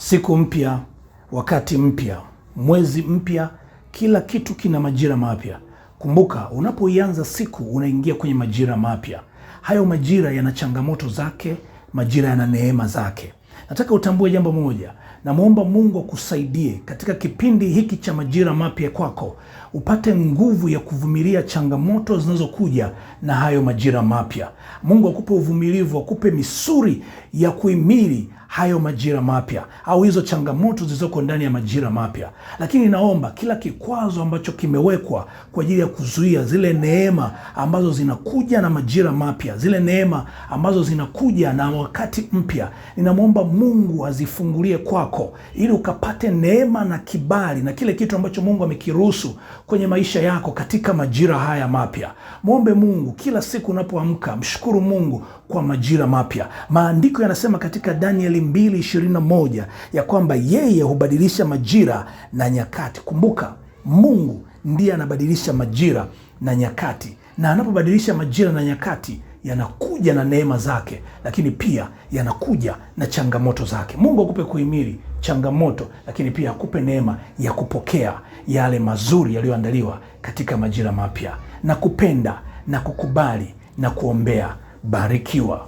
Siku mpya, wakati mpya, mwezi mpya, kila kitu kina majira mapya. Kumbuka, unapoianza siku unaingia kwenye majira mapya. Hayo majira yana changamoto zake, majira yana neema zake. Nataka utambue jambo moja. Namwomba Mungu akusaidie katika kipindi hiki cha majira mapya kwako, upate nguvu ya kuvumilia changamoto zinazokuja na hayo majira mapya. Mungu akupe uvumilivu, akupe misuri ya kuhimili hayo majira mapya au hizo changamoto zilizoko ndani ya majira mapya. Lakini naomba kila kikwazo ambacho kimewekwa kwa ajili ya kuzuia zile neema ambazo zinakuja na majira mapya, zile neema ambazo zinakuja na wakati mpya, ninamwomba Mungu azifungulie kwako ili ukapate neema na kibali na kile kitu ambacho Mungu amekiruhusu kwenye maisha yako katika majira haya mapya. Muombe Mungu kila siku unapoamka, mshukuru Mungu kwa majira mapya. Maandiko yanasema katika Danieli 2:21 ya kwamba yeye hubadilisha majira na nyakati. Kumbuka, Mungu ndiye anabadilisha majira na nyakati, na anapobadilisha majira na nyakati yanakuja na neema zake, lakini pia yanakuja na changamoto zake. Mungu akupe kuhimili changamoto, lakini pia akupe neema ya kupokea yale mazuri yaliyoandaliwa katika majira mapya. Na kupenda na kukubali na kuombea. Barikiwa.